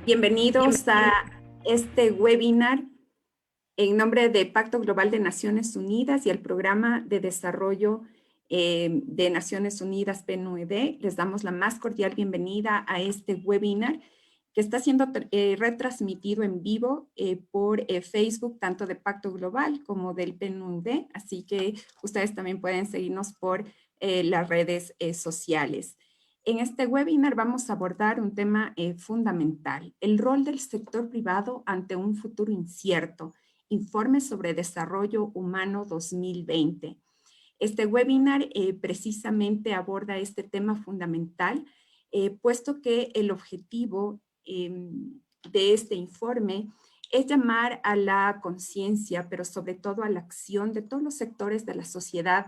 Bienvenidos a este webinar en nombre de Pacto Global de Naciones Unidas y el Programa de Desarrollo de Naciones Unidas, PNUD. Les damos la más cordial bienvenida a este webinar que está siendo retransmitido en vivo por Facebook, tanto de Pacto Global como del PNUD. Así que ustedes también pueden seguirnos por las redes sociales. En este webinar vamos a abordar un tema fundamental, el rol del sector privado ante un futuro incierto, informe sobre desarrollo humano 2020. Este webinar precisamente aborda este tema fundamental, puesto que el objetivo de este informe es llamar a la conciencia, pero sobre todo a la acción de todos los sectores de la sociedad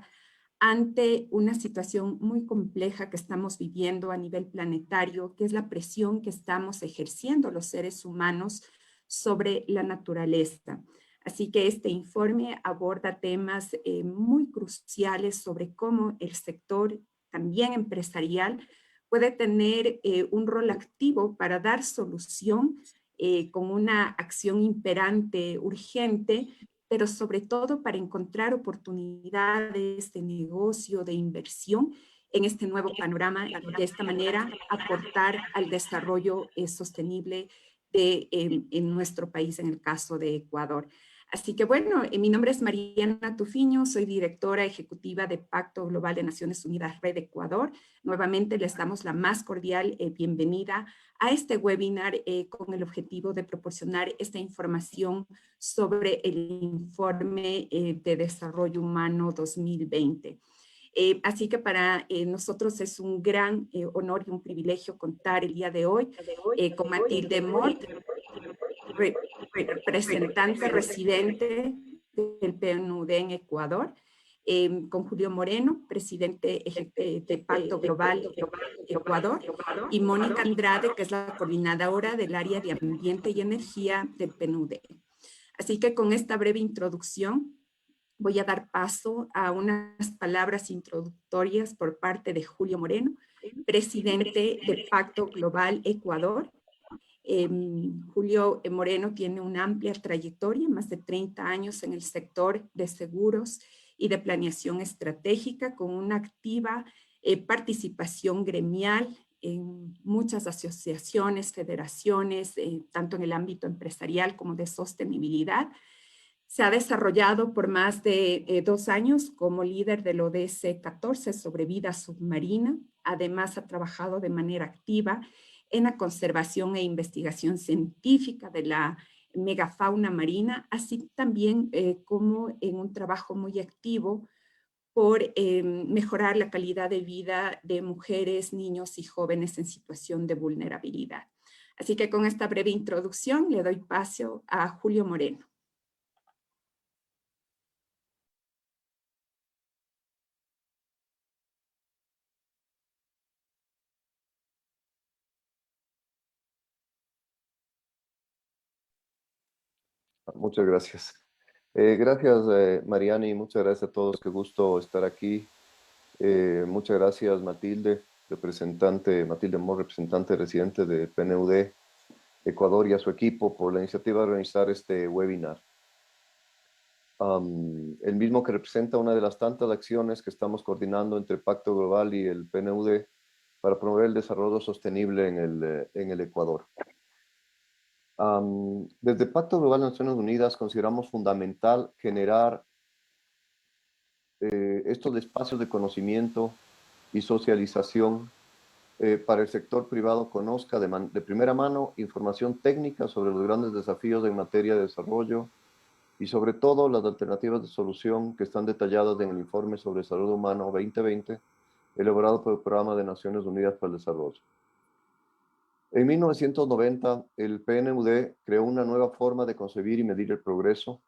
ante una situación muy compleja que estamos viviendo a nivel planetario, que es la presión que estamos ejerciendo los seres humanos sobre la naturaleza. Así que este informe aborda temas muy cruciales sobre cómo el sector, también empresarial, puede tener un rol activo para dar solución con una acción imperante, urgente, pero sobre todo para encontrar oportunidades de negocio, de inversión en este nuevo panorama y de esta manera aportar al desarrollo sostenible en nuestro país, en el caso de Ecuador. Así que bueno, mi nombre es Mariana Tufiño, soy directora ejecutiva de Pacto Global de Naciones Unidas Red Ecuador. Nuevamente les damos la más cordial bienvenida a este webinar con el objetivo de proporcionar esta información sobre el informe de desarrollo humano 2020. Así que para nosotros es un gran honor y un privilegio contar el día de hoy con Matilde Mort, representante residente del PNUD en Ecuador, con Julio Moreno, presidente de Pacto Global Ecuador, y Mónica Andrade, que es la coordinadora del área de Ambiente y Energía del PNUD. Así que con esta breve introducción voy a dar paso a unas palabras introductorias por parte de Julio Moreno, presidente de Pacto Global Ecuador. Julio Moreno tiene una amplia trayectoria, más de 30 años en el sector de seguros y de planeación estratégica, con una activa participación gremial en muchas asociaciones, federaciones, tanto en el ámbito empresarial como de sostenibilidad. Se ha desarrollado por más de 2 años como líder del ODS 14 sobre vida submarina. Además, ha trabajado de manera activa en la conservación e investigación científica de la megafauna marina, así también como en un trabajo muy activo por mejorar la calidad de vida de mujeres, niños y jóvenes en situación de vulnerabilidad. Así que con esta breve introducción le doy paso a Julio Moreno. Muchas gracias. Gracias, Mariana, y muchas gracias a todos. Qué gusto estar aquí. Muchas gracias, Matilde Mort, representante residente de PNUD Ecuador, y a su equipo por la iniciativa de organizar este webinar. El mismo que representa una de las tantas acciones que estamos coordinando entre Pacto Global y el PNUD para promover el desarrollo sostenible en el Ecuador. Desde Pacto Global de Naciones Unidas consideramos fundamental generar estos espacios de conocimiento y socialización para el sector privado conozca de primera mano información técnica sobre los grandes desafíos en materia de desarrollo y sobre todo las alternativas de solución que están detalladas en el informe sobre salud humana 2020 elaborado por el Programa de Naciones Unidas para el Desarrollo. En 1990, el PNUD creó una nueva forma de concebir y medir el progreso.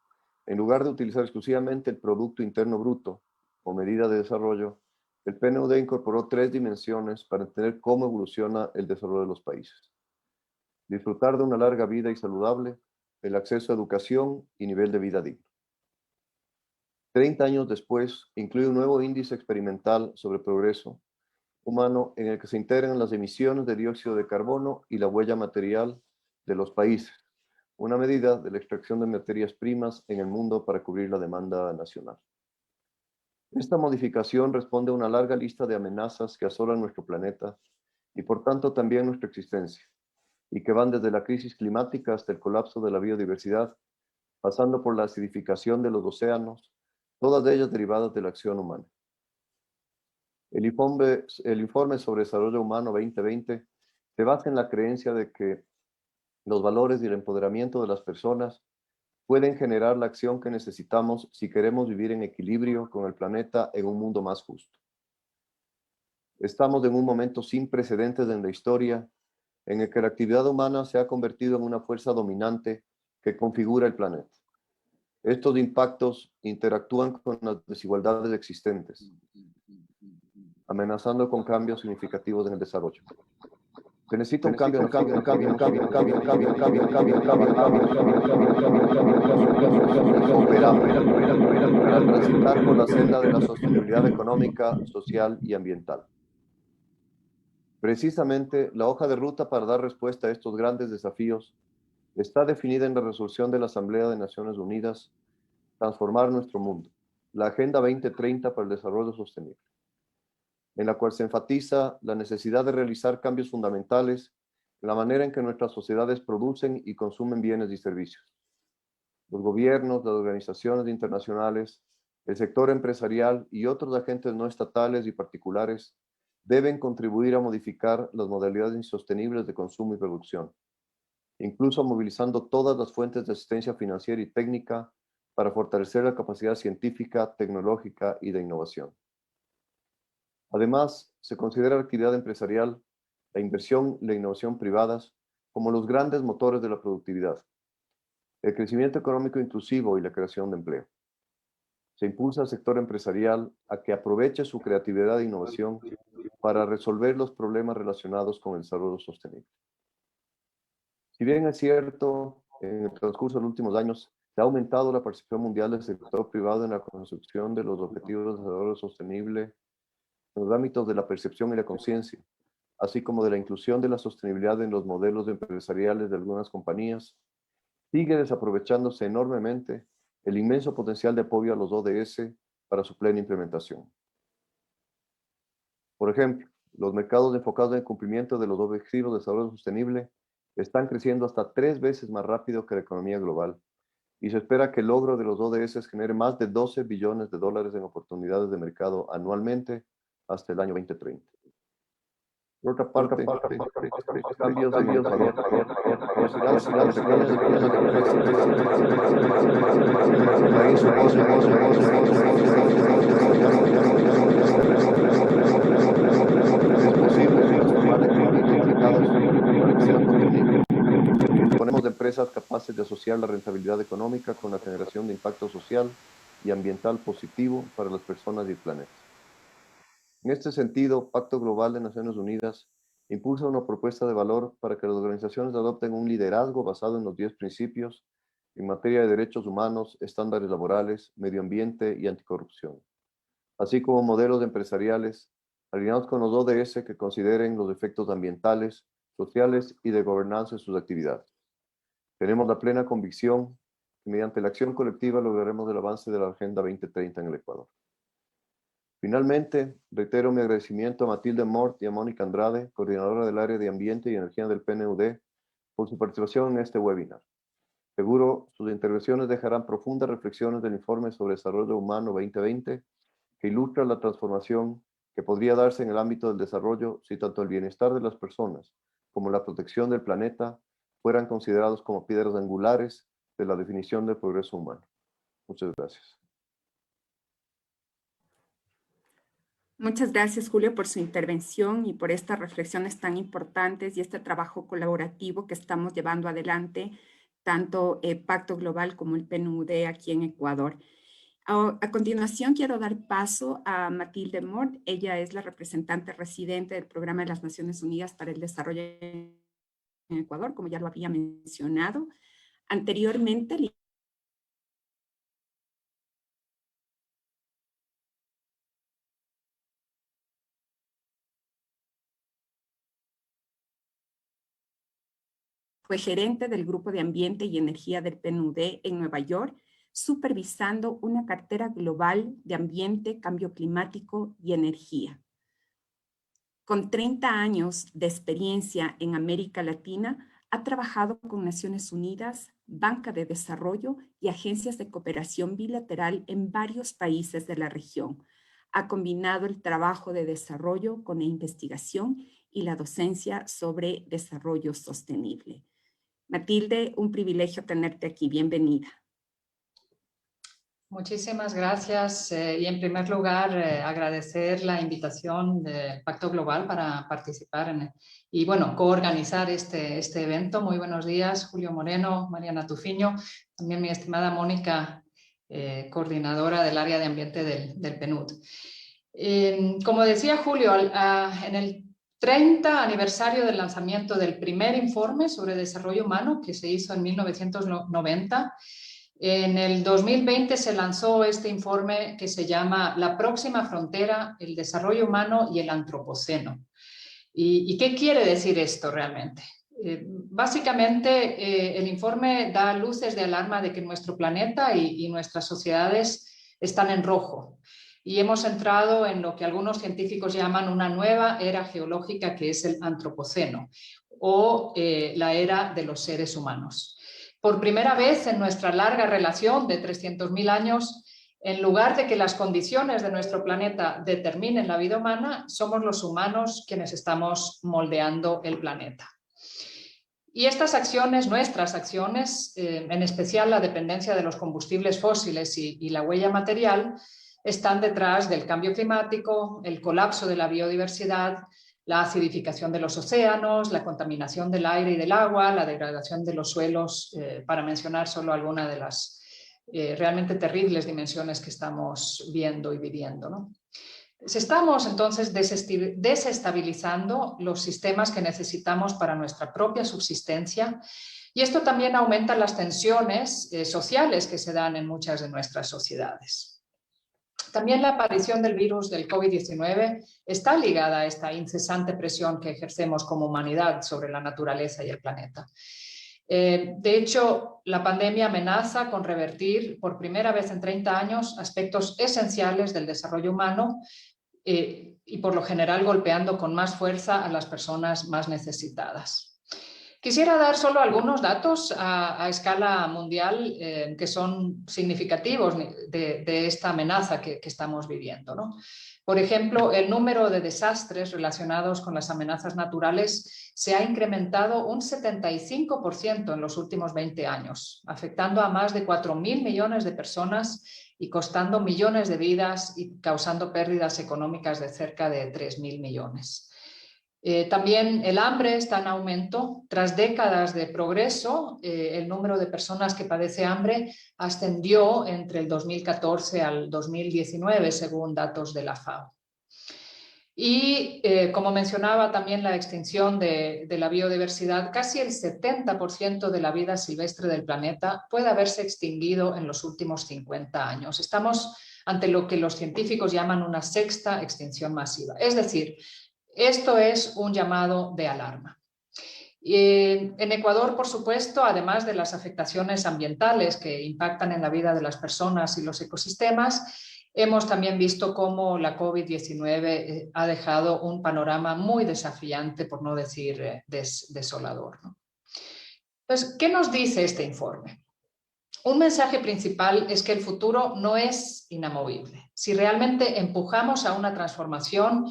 En lugar de utilizar exclusivamente el Producto Interno Bruto o medida de desarrollo, el PNUD incorporó 3 dimensiones para entender cómo evoluciona el desarrollo de los países. Disfrutar de una larga vida y saludable, el acceso a educación y nivel de vida digno. 30 años después, incluye un nuevo índice experimental sobre progreso humano en el que se integran las emisiones de dióxido de carbono y la huella material de los países, una medida de la extracción de materias primas en el mundo para cubrir la demanda nacional. Esta modificación responde a una larga lista de amenazas que asolan nuestro planeta y por tanto también nuestra existencia, y que van desde la crisis climática hasta el colapso de la biodiversidad, pasando por la acidificación de los océanos, todas ellas derivadas de la acción humana. El informe sobre desarrollo humano 2020 se basa en la creencia de que los valores y el empoderamiento de las personas pueden generar la acción que necesitamos si queremos vivir en equilibrio con el planeta en un mundo más justo. Estamos en un momento sin precedentes en la historia en el que la actividad humana se ha convertido en una fuerza dominante que configura el planeta. Estos impactos interactúan con las desigualdades existentes, amenazando con cambios significativos en el desarrollo. Se necesita un cambio, para transitar por la senda de la sostenibilidad económica, social y ambiental. Precisamente, la hoja de ruta para dar respuesta a estos grandes desafíos está definida en la resolución de la Asamblea de Naciones Unidas, Transformar nuestro mundo, la Agenda 2030 para el Desarrollo Sostenible, en la cual se enfatiza la necesidad de realizar cambios fundamentales en la manera en que nuestras sociedades producen y consumen bienes y servicios. Los gobiernos, las organizaciones internacionales, el sector empresarial y otros agentes no estatales y particulares deben contribuir a modificar las modalidades insostenibles de consumo y producción, incluso movilizando todas las fuentes de asistencia financiera y técnica para fortalecer la capacidad científica, tecnológica y de innovación. Además, se considera la actividad empresarial, la inversión y la innovación privadas como los grandes motores de la productividad, el crecimiento económico inclusivo y la creación de empleo. Se impulsa al sector empresarial a que aproveche su creatividad e innovación para resolver los problemas relacionados con el desarrollo sostenible. Si bien es cierto, en el transcurso de los últimos años se ha aumentado la participación mundial del sector privado en la construcción de los objetivos de desarrollo sostenible en los ámbitos de la percepción y la conciencia, así como de la inclusión de la sostenibilidad en los modelos empresariales de algunas compañías, sigue desaprovechándose enormemente el inmenso potencial de apoyo a los ODS para su plena implementación. Por ejemplo, los mercados enfocados en el cumplimiento de los objetivos de desarrollo sostenible están creciendo hasta 3 veces más rápido que la economía global, y se espera que el logro de los ODS genere más de $12 billones en oportunidades de mercado anualmente hasta el año 2030. Por otra parte, estos cambios en el Ecuador producirán pequeñas es posible transformar recursos implicados para que sean sostenibles. Disponemos de empresas capaces de asociar la rentabilidad económica con la generación de impacto social y ambiental positivo para las personas y el planeta. En este sentido, Pacto Global de Naciones Unidas impulsa una propuesta de valor para que las organizaciones adopten un liderazgo basado en los 10 principios en materia de derechos humanos, estándares laborales, medio ambiente y anticorrupción, así como modelos empresariales alineados con los ODS que consideren los efectos ambientales, sociales y de gobernanza en sus actividades. Tenemos la plena convicción que mediante la acción colectiva lograremos el avance de la Agenda 2030 en el Ecuador. Finalmente, reitero mi agradecimiento a Matilde Mort y a Mónica Andrade, coordinadora del área de Ambiente y Energía del PNUD, por su participación en este webinar. Seguro sus intervenciones dejarán profundas reflexiones del informe sobre Desarrollo Humano 2020, que ilustra la transformación que podría darse en el ámbito del desarrollo si tanto el bienestar de las personas como la protección del planeta fueran considerados como piedras angulares de la definición del progreso humano. Muchas gracias. Muchas gracias, Julio, por su intervención y por estas reflexiones tan importantes y este trabajo colaborativo que estamos llevando adelante, tanto el Pacto Global como el PNUD aquí en Ecuador. A continuación, quiero dar paso a Matilde Mort. Ella es la representante residente del Programa de las Naciones Unidas para el Desarrollo en Ecuador, como ya lo había mencionado. Anteriormente, Fue gerente del Grupo de Ambiente y Energía del PNUD en Nueva York, supervisando una cartera global de ambiente, cambio climático y energía. Con 30 años de experiencia en América Latina, ha trabajado con Naciones Unidas, Banca de Desarrollo y agencias de cooperación bilateral en varios países de la región. Ha combinado el trabajo de desarrollo con la investigación y la docencia sobre desarrollo sostenible. Matilde, un privilegio tenerte aquí. Bienvenida. Muchísimas gracias y en primer lugar agradecer la invitación del Pacto Global para participar y bueno, coorganizar este evento. Muy buenos días, Julio Moreno, Mariana Tufiño, también mi estimada Mónica, coordinadora del área de ambiente del PNUD. Como decía Julio, en el 30 aniversario del lanzamiento del primer informe sobre desarrollo humano que se hizo en 1990, en el 2020 se lanzó este informe que se llama La próxima frontera, el desarrollo humano y el antropoceno. ¿Y qué quiere decir esto realmente? Básicamente, el informe da luces de alarma de que nuestro planeta y nuestras sociedades están en rojo. Y hemos entrado en lo que algunos científicos llaman una nueva era geológica, que es el antropoceno, o la era de los seres humanos. Por primera vez en nuestra larga relación de 300.000 años, en lugar de que las condiciones de nuestro planeta determinen la vida humana, somos los humanos quienes estamos moldeando el planeta. Y estas acciones, nuestras acciones, en especial la dependencia de los combustibles fósiles y la huella material, están detrás del cambio climático, el colapso de la biodiversidad, la acidificación de los océanos, la contaminación del aire y del agua, la degradación de los suelos, para mencionar solo alguna de las realmente terribles dimensiones que estamos viendo y viviendo, ¿no? Estamos entonces desestabilizando los sistemas que necesitamos para nuestra propia subsistencia y esto también aumenta las tensiones sociales que se dan en muchas de nuestras sociedades. También la aparición del virus del COVID-19 está ligada a esta incesante presión que ejercemos como humanidad sobre la naturaleza y el planeta. De hecho, la pandemia amenaza con revertir por primera vez en 30 años aspectos esenciales del desarrollo humano y por lo general golpeando con más fuerza a las personas más necesitadas. Quisiera dar solo algunos datos a escala mundial que son significativos de esta amenaza que estamos viviendo, ¿no? Por ejemplo, el número de desastres relacionados con las amenazas naturales se ha incrementado un 75% en los últimos 20 años, afectando a más de 4.000 millones de personas y costando millones de vidas y causando pérdidas económicas de cerca de 3.000 millones. También el hambre está en aumento. Tras décadas de progreso, el número de personas que padece hambre ascendió entre el 2014 al 2019, según datos de la FAO. Y como mencionaba también la extinción de la biodiversidad, casi el 70% de la vida silvestre del planeta puede haberse extinguido en los últimos 50 años. Estamos ante lo que los científicos llaman una sexta extinción masiva. Es decir, esto es un llamado de alarma. En Ecuador, por supuesto, además de las afectaciones ambientales que impactan en la vida de las personas y los ecosistemas, hemos también visto cómo la COVID-19 ha dejado un panorama muy desafiante, por no decir desolador, ¿no? Entonces, ¿qué nos dice este informe? Un mensaje principal es que el futuro no es inamovible. Si realmente empujamos a una transformación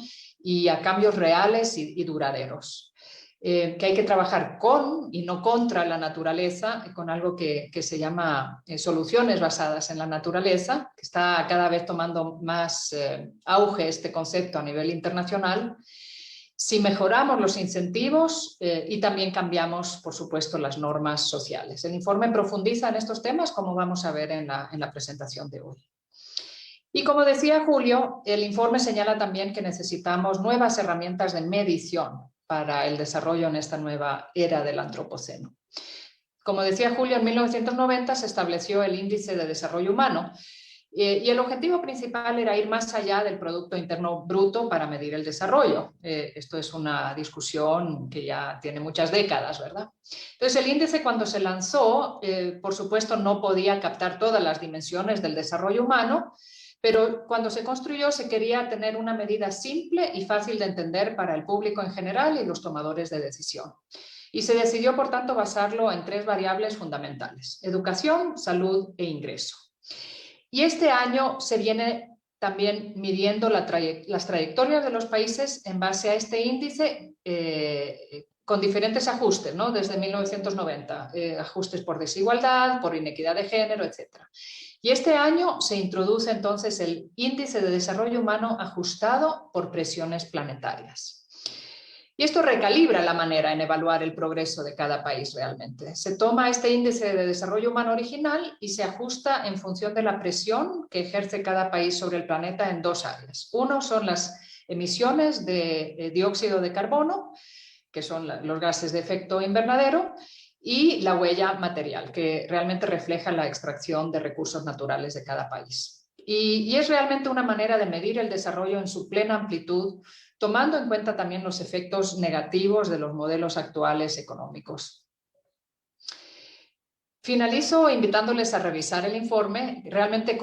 y a cambios reales y duraderos, que hay que trabajar con y no contra la naturaleza, con algo que se llama soluciones basadas en la naturaleza, que está cada vez tomando más auge este concepto a nivel internacional. Si mejoramos los incentivos y también cambiamos, por supuesto, las normas sociales. El informe profundiza en estos temas, como vamos a ver en la presentación de hoy. Y como decía Julio, el informe señala también que necesitamos nuevas herramientas de medición para el desarrollo en esta nueva era del antropoceno. Como decía Julio, en 1990 se estableció el Índice de Desarrollo Humano Y el objetivo principal era ir más allá del Producto Interno Bruto para medir el desarrollo. Esto es una discusión que ya tiene muchas décadas, ¿verdad? Entonces, el índice cuando se lanzó, por supuesto, no podía captar todas las dimensiones del desarrollo humano, pero cuando se construyó se quería tener una medida simple y fácil de entender para el público en general y los tomadores de decisión. Y se decidió, por tanto, basarlo en 3 variables fundamentales: educación, salud e ingreso. Y este año se viene también midiendo las trayectorias de los países en base a este índice con diferentes ajustes, ¿no? Desde 1990, ajustes por desigualdad, por inequidad de género, etc. Y este año se introduce entonces el índice de desarrollo humano ajustado por presiones planetarias. Y esto recalibra la manera en evaluar el progreso de cada país realmente. Se toma este índice de desarrollo humano original y se ajusta en función de la presión que ejerce cada país sobre el planeta en 2 áreas. Uno son las emisiones de dióxido de carbono, que son los gases de efecto invernadero, y la huella material, que realmente refleja la extracción de recursos naturales de cada país. Y es realmente una manera de medir el desarrollo en su plena amplitud, tomando en cuenta también los efectos negativos de los modelos actuales económicos. Finalizo invitándoles a revisar el informe. Realmente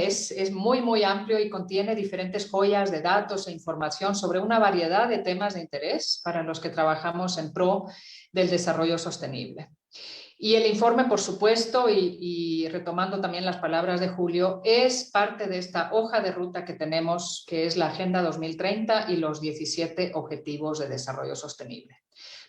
es muy amplio y contiene diferentes joyas de datos e información sobre una variedad de temas de interés para los que trabajamos en pro del desarrollo sostenible. Y el informe, por supuesto, y retomando también las palabras de Julio, es parte de esta hoja de ruta que tenemos, que es la Agenda 2030 y los 17 Objetivos de Desarrollo Sostenible.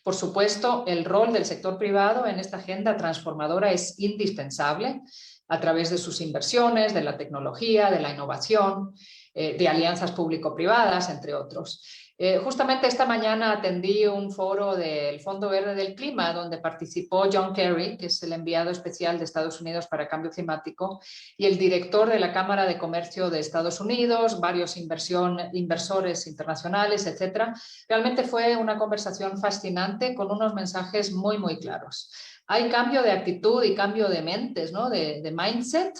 Por supuesto, el rol del sector privado en esta agenda transformadora es indispensable a través de sus inversiones, de la tecnología, de la innovación, de alianzas público-privadas, entre otros. Justamente esta mañana atendí un foro del Fondo Verde del Clima, donde participó John Kerry, que es el enviado especial de Estados Unidos para Cambio Climático, y el director de la Cámara de Comercio de Estados Unidos, varios inversores internacionales, etc. Realmente fue una conversación fascinante con unos mensajes muy claros. Hay cambio de actitud y cambio de mentes, ¿no? de mindset,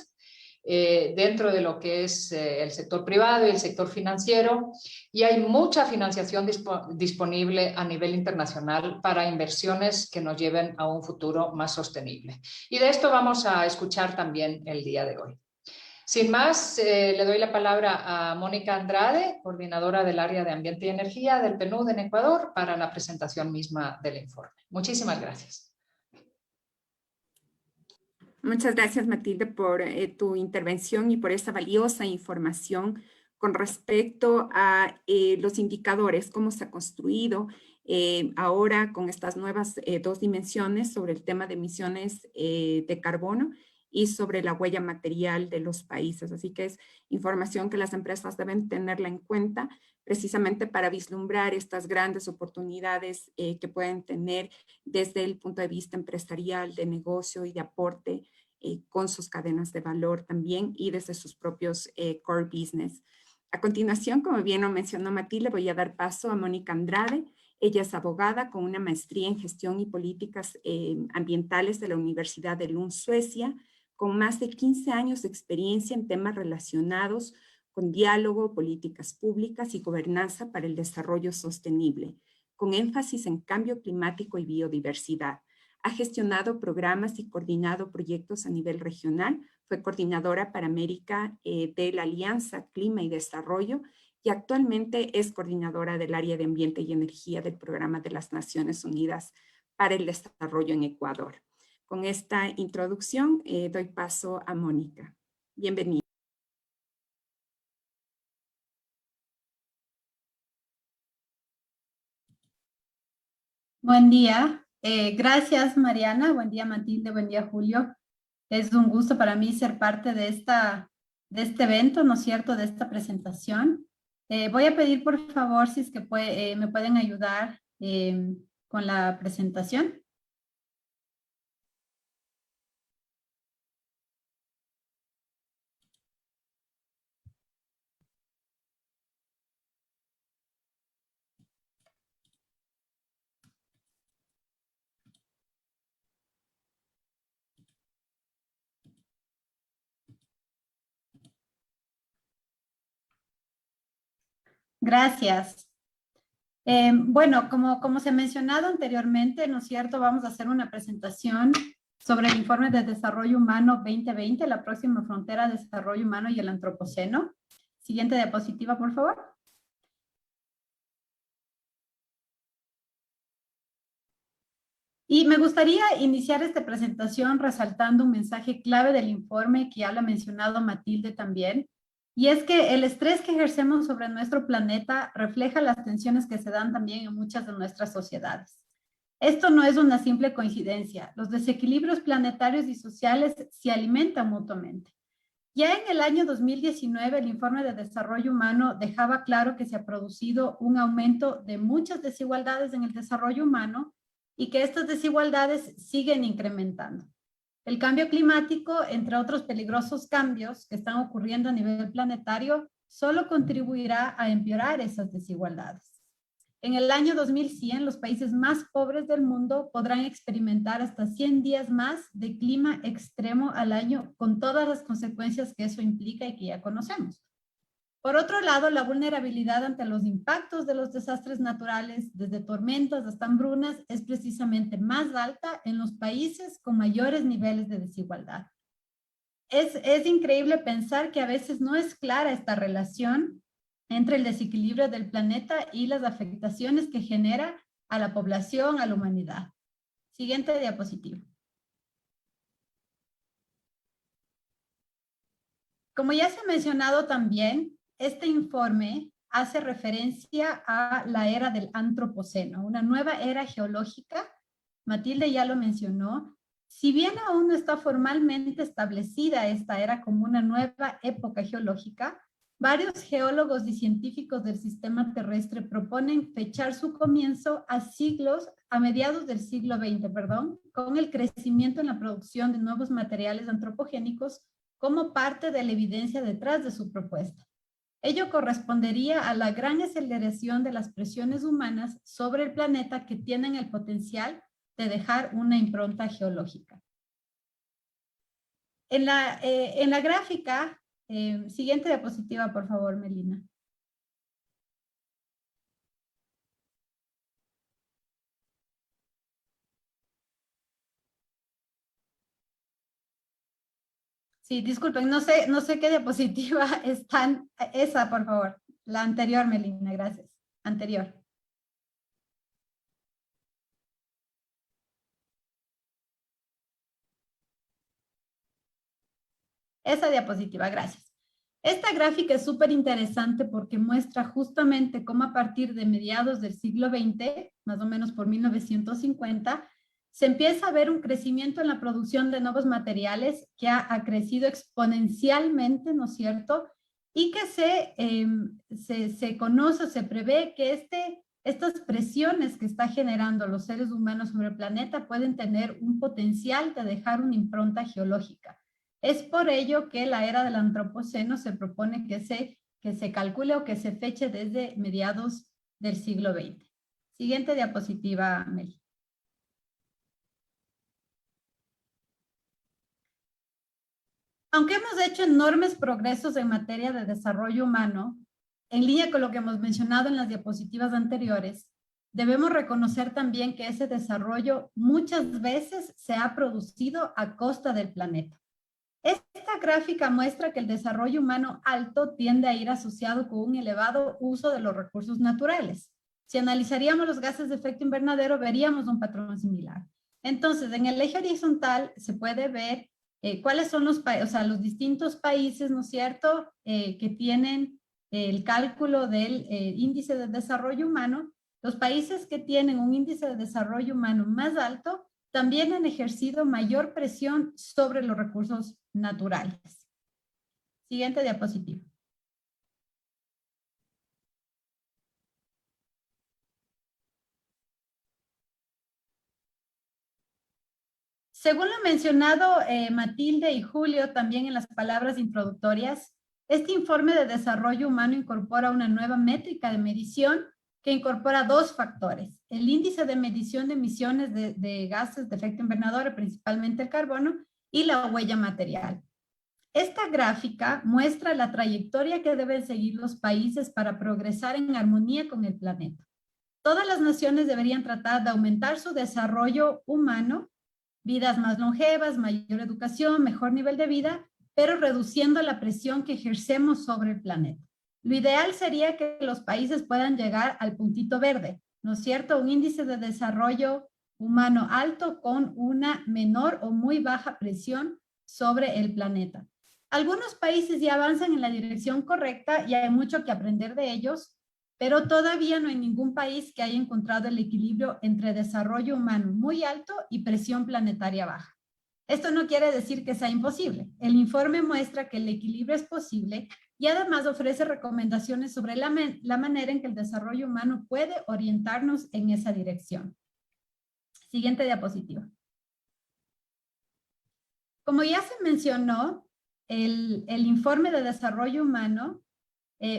dentro de lo que es el sector privado y el sector financiero, y hay mucha financiación disponible a nivel internacional para inversiones que nos lleven a un futuro más sostenible. Y de esto vamos a escuchar también el día de hoy. Sin más, le doy la palabra a Mónica Andrade, coordinadora del área de Ambiente y Energía del PNUD en Ecuador, para la presentación misma del informe. Muchísimas gracias. Muchas gracias, Matilde, por tu intervención y por esta valiosa información con respecto a los indicadores, cómo se ha construido ahora con estas nuevas 2 dimensiones sobre el tema de emisiones de carbono y sobre la huella material de los países. Así que es información que las empresas deben tenerla en cuenta precisamente para vislumbrar estas grandes oportunidades que pueden tener desde el punto de vista empresarial, de negocio y de aporte con sus cadenas de valor también y desde sus propios core business. A continuación, como bien lo mencionó Matilde, voy a dar paso a Mónica Andrade. Ella es abogada con una maestría en gestión y políticas ambientales de la Universidad de Lund, Suecia, con más de 15 años de experiencia en temas relacionados con diálogo, políticas públicas y gobernanza para el desarrollo sostenible, con énfasis en cambio climático y biodiversidad. Ha gestionado programas y coordinado proyectos a nivel regional. Fue coordinadora para América de la Alianza Clima y Desarrollo y actualmente es coordinadora del área de Ambiente y Energía del Programa de las Naciones Unidas para el Desarrollo en Ecuador. Con esta introducción doy paso a Mónica. Bienvenida. Buen día. Gracias, Mariana. Buen día, Matilde. Buen día, Julio. Es un gusto para mí ser parte de este evento, ¿no es cierto?, de esta presentación. Voy a pedir, por favor, si es que me pueden ayudar con la presentación. Gracias. Bueno, como se ha mencionado anteriormente, ¿no es cierto? Vamos a hacer una presentación sobre el informe de desarrollo humano 2020, la próxima frontera de desarrollo humano y el antropoceno. Siguiente diapositiva, por favor. Y me gustaría iniciar esta presentación resaltando un mensaje clave del informe que ya lo ha mencionado Matilde también, y es que el estrés que ejercemos sobre nuestro planeta refleja las tensiones que se dan también en muchas de nuestras sociedades. Esto no es una simple coincidencia. Los desequilibrios planetarios y sociales se alimentan mutuamente. Ya en el año 2019, el informe de desarrollo humano dejaba claro que se ha producido un aumento de muchas desigualdades en el desarrollo humano y que estas desigualdades siguen incrementando. El cambio climático, entre otros peligrosos cambios que están ocurriendo a nivel planetario, solo contribuirá a empeorar esas desigualdades. En el año 2100, los países más pobres del mundo podrán experimentar hasta 100 días más de clima extremo al año, con todas las consecuencias que eso implica y que ya conocemos. Por otro lado, la vulnerabilidad ante los impactos de los desastres naturales, desde tormentas hasta hambrunas, es precisamente más alta en los países con mayores niveles de desigualdad. Es increíble pensar que a veces no es clara esta relación entre el desequilibrio del planeta y las afectaciones que genera a la población, a la humanidad. Siguiente diapositiva. Como ya se ha mencionado también, este informe hace referencia a la era del antropoceno, una nueva era geológica. Matilde ya lo mencionó. Si bien aún no está formalmente establecida esta era como una nueva época geológica, varios geólogos y científicos del sistema terrestre proponen fechar su comienzo a mediados del siglo XX, con el crecimiento en la producción de nuevos materiales antropogénicos como parte de la evidencia detrás de su propuesta. Ello correspondería a la gran aceleración de las presiones humanas sobre el planeta que tienen el potencial de dejar una impronta geológica. En la gráfica, siguiente diapositiva, por favor, Melina. Sí, disculpen, no sé qué diapositiva están. Esa, por favor. La anterior, Melina, gracias. Anterior. Esa diapositiva, gracias. Esta gráfica es súper interesante porque muestra justamente cómo a partir de mediados del siglo XX, más o menos por 1950, se empieza a ver un crecimiento en la producción de nuevos materiales que ha crecido exponencialmente, ¿no es cierto? Y que se conoce, se prevé que estas presiones que está generando los seres humanos sobre el planeta pueden tener un potencial de dejar una impronta geológica. Es por ello que la era del antropoceno se propone que se calcule o que se feche desde mediados del siglo XX. Siguiente diapositiva, Mel. Aunque hemos hecho enormes progresos en materia de desarrollo humano, en línea con lo que hemos mencionado en las diapositivas anteriores, debemos reconocer también que ese desarrollo muchas veces se ha producido a costa del planeta. Esta gráfica muestra que el desarrollo humano alto tiende a ir asociado con un elevado uso de los recursos naturales. Si analizaríamos los gases de efecto invernadero, veríamos un patrón similar. Entonces, en el eje horizontal se puede ver cuáles son los distintos países, ¿no es cierto?, que tienen el cálculo del índice de desarrollo humano. Los países que tienen un índice de desarrollo humano más alto también han ejercido mayor presión sobre los recursos naturales. Siguiente diapositiva. Según lo mencionado Matilde y Julio también en las palabras introductorias, este informe de desarrollo humano incorpora una nueva métrica de medición que incorpora dos factores: el índice de medición de emisiones de gases de efecto invernadero, principalmente el carbono, y la huella material. Esta gráfica muestra la trayectoria que deben seguir los países para progresar en armonía con el planeta. Todas las naciones deberían tratar de aumentar su desarrollo humano, vidas más longevas, mayor educación, mejor nivel de vida, pero reduciendo la presión que ejercemos sobre el planeta. Lo ideal sería que los países puedan llegar al puntito verde, ¿no es cierto? Un índice de desarrollo humano alto con una menor o muy baja presión sobre el planeta. Algunos países ya avanzan en la dirección correcta y hay mucho que aprender de ellos, pero todavía no hay ningún país que haya encontrado el equilibrio entre desarrollo humano muy alto y presión planetaria baja. Esto no quiere decir que sea imposible. El informe muestra que el equilibrio es posible y además ofrece recomendaciones sobre la manera en que el desarrollo humano puede orientarnos en esa dirección. Siguiente diapositiva. Como ya se mencionó, el informe de desarrollo humano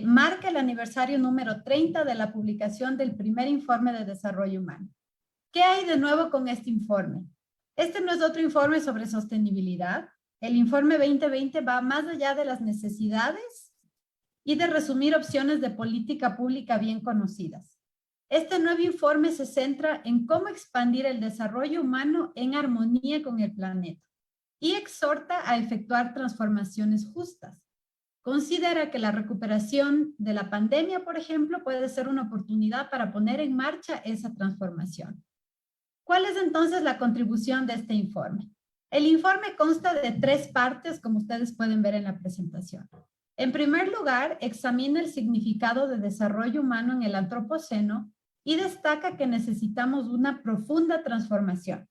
marca el aniversario número 30 de la publicación del primer informe de desarrollo humano. ¿Qué hay de nuevo con este informe? Este no es otro informe sobre sostenibilidad. El informe 2020 va más allá de las necesidades y de resumir opciones de política pública bien conocidas. Este nuevo informe se centra en cómo expandir el desarrollo humano en armonía con el planeta y exhorta a efectuar transformaciones justas. Considera que la recuperación de la pandemia, por ejemplo, puede ser una oportunidad para poner en marcha esa transformación. ¿Cuál es entonces la contribución de este informe? El informe consta de 3 partes, como ustedes pueden ver en la presentación. En primer lugar, examina el significado de desarrollo humano en el antropoceno y destaca que necesitamos una profunda transformación.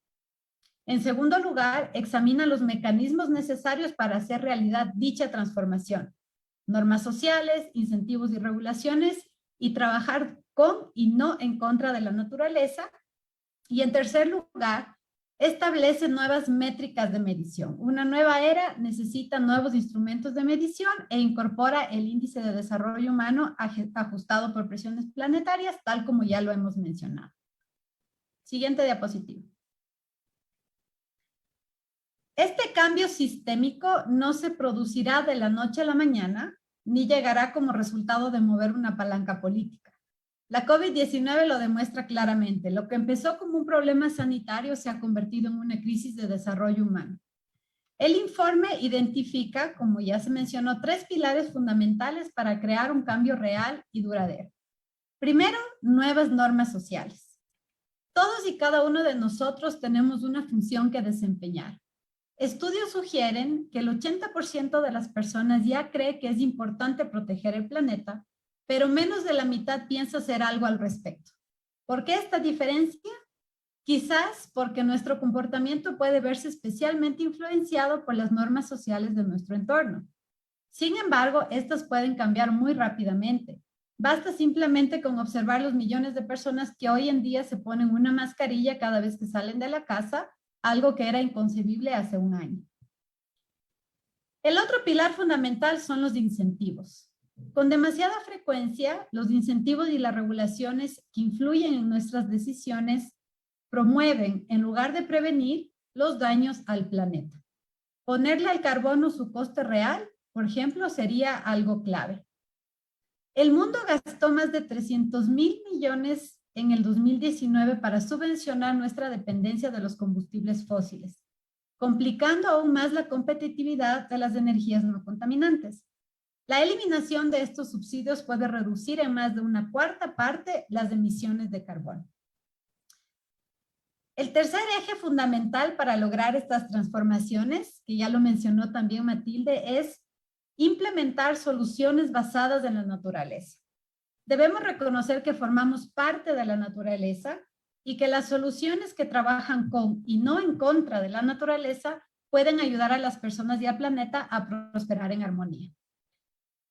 En segundo lugar, examina los mecanismos necesarios para hacer realidad dicha transformación, normas sociales, incentivos y regulaciones, y trabajar con y no en contra de la naturaleza. Y en tercer lugar, establece nuevas métricas de medición. Una nueva era necesita nuevos instrumentos de medición e incorpora el índice de desarrollo humano ajustado por presiones planetarias, tal como ya lo hemos mencionado. Siguiente diapositiva. Este cambio sistémico no se producirá de la noche a la mañana, ni llegará como resultado de mover una palanca política. La COVID-19 lo demuestra claramente. Lo que empezó como un problema sanitario se ha convertido en una crisis de desarrollo humano. El informe identifica, como ya se mencionó, 3 pilares fundamentales para crear un cambio real y duradero. Primero, nuevas normas sociales. Todos y cada uno de nosotros tenemos una función que desempeñar. Estudios sugieren que el 80% de las personas ya cree que es importante proteger el planeta, pero menos de la mitad piensa hacer algo al respecto. ¿Por qué esta diferencia? Quizás porque nuestro comportamiento puede verse especialmente influenciado por las normas sociales de nuestro entorno. Sin embargo, estas pueden cambiar muy rápidamente. Basta simplemente con observar los millones de personas que hoy en día se ponen una mascarilla cada vez que salen de la casa, algo que era inconcebible hace un año. El otro pilar fundamental son los incentivos. Con demasiada frecuencia, los incentivos y las regulaciones que influyen en nuestras decisiones promueven, en lugar de prevenir, los daños al planeta. Ponerle al carbono su coste real, por ejemplo, sería algo clave. El mundo gastó más de 300.000 millones en el 2019 para subvencionar nuestra dependencia de los combustibles fósiles, complicando aún más la competitividad de las energías no contaminantes. La eliminación de estos subsidios puede reducir en más de una cuarta parte las emisiones de carbono. El tercer eje fundamental para lograr estas transformaciones, que ya lo mencionó también Matilde, es implementar soluciones basadas en la naturaleza. Debemos reconocer que formamos parte de la naturaleza y que las soluciones que trabajan con y no en contra de la naturaleza pueden ayudar a las personas y al planeta a prosperar en armonía.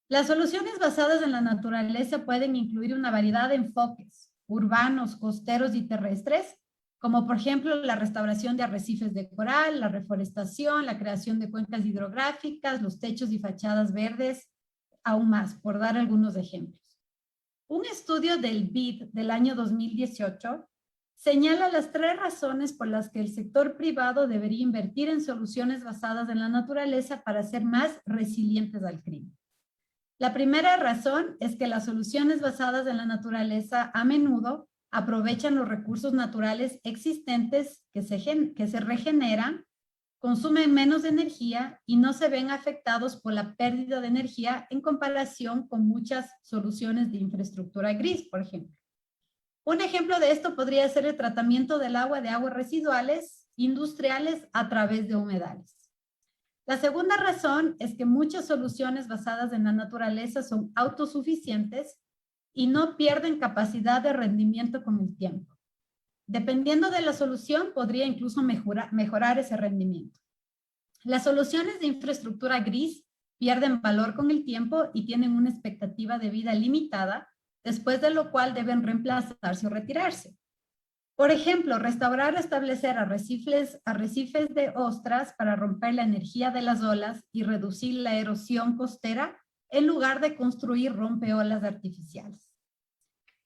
Las soluciones basadas en la naturaleza pueden incluir una variedad de enfoques urbanos, costeros y terrestres, como por ejemplo la restauración de arrecifes de coral, la reforestación, la creación de cuencas hidrográficas, los techos y fachadas verdes, aún más, por dar algunos ejemplos. Un estudio del BID del año 2018 señala las 3 razones por las que el sector privado debería invertir en soluciones basadas en la naturaleza para ser más resilientes al crimen. La primera razón es que las soluciones basadas en la naturaleza a menudo aprovechan los recursos naturales existentes que se regeneran, consumen menos energía y no se ven afectados por la pérdida de energía en comparación con muchas soluciones de infraestructura gris, por ejemplo. Un ejemplo de esto podría ser el tratamiento del agua de aguas residuales industriales a través de humedales. La segunda razón es que muchas soluciones basadas en la naturaleza son autosuficientes y no pierden capacidad de rendimiento con el tiempo. Dependiendo de la solución, podría incluso mejorar ese rendimiento. Las soluciones de infraestructura gris pierden valor con el tiempo y tienen una expectativa de vida limitada, después de lo cual deben reemplazarse o retirarse. Por ejemplo, restaurar o establecer arrecifes de ostras para romper la energía de las olas y reducir la erosión costera en lugar de construir rompeolas artificiales.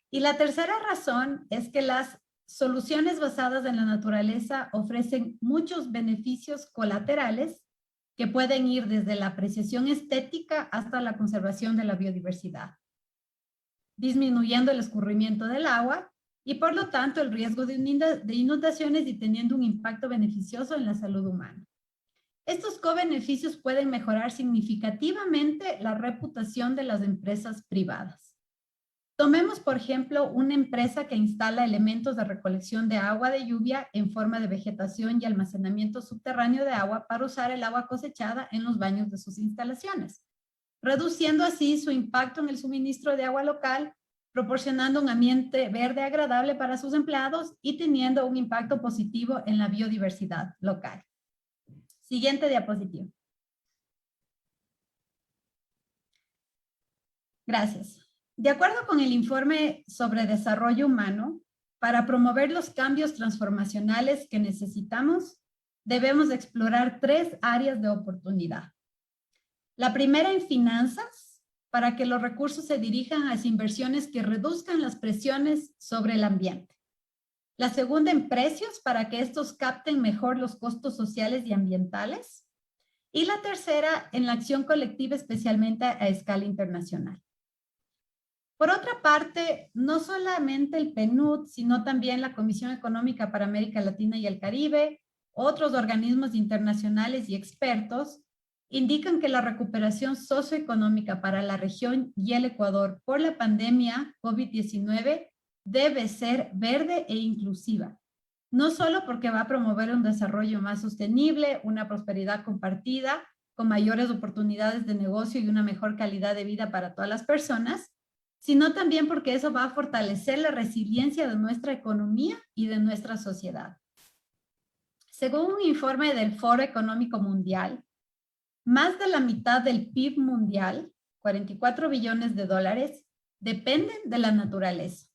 Y la tercera razón es que las soluciones basadas en la naturaleza ofrecen muchos beneficios colaterales que pueden ir desde la apreciación estética hasta la conservación de la biodiversidad, disminuyendo el escurrimiento del agua y por lo tanto el riesgo de inundaciones y teniendo un impacto beneficioso en la salud humana. Estos co-beneficios pueden mejorar significativamente la reputación de las empresas privadas. Tomemos, por ejemplo, una empresa que instala elementos de recolección de agua de lluvia en forma de vegetación y almacenamiento subterráneo de agua para usar el agua cosechada en los baños de sus instalaciones, reduciendo así su impacto en el suministro de agua local, proporcionando un ambiente verde agradable para sus empleados y teniendo un impacto positivo en la biodiversidad local. Siguiente diapositiva. Gracias. De acuerdo con el informe sobre desarrollo humano, para promover los cambios transformacionales que necesitamos, debemos explorar 3 áreas de oportunidad. La primera en finanzas, para que los recursos se dirijan a inversiones que reduzcan las presiones sobre el ambiente. La segunda en precios, para que estos capten mejor los costos sociales y ambientales. Y la tercera en la acción colectiva, especialmente a escala internacional. Por otra parte, no solamente el PNUD, sino también la Comisión Económica para América Latina y el Caribe, otros organismos internacionales y expertos, indican que la recuperación socioeconómica para la región y el Ecuador por la pandemia COVID-19 debe ser verde e inclusiva. No solo porque va a promover un desarrollo más sostenible, una prosperidad compartida, con mayores oportunidades de negocio y una mejor calidad de vida para todas las personas, sino también porque eso va a fortalecer la resiliencia de nuestra economía y de nuestra sociedad. Según un informe del Foro Económico Mundial, más de la mitad del PIB mundial, 44 billones de dólares, dependen de la naturaleza.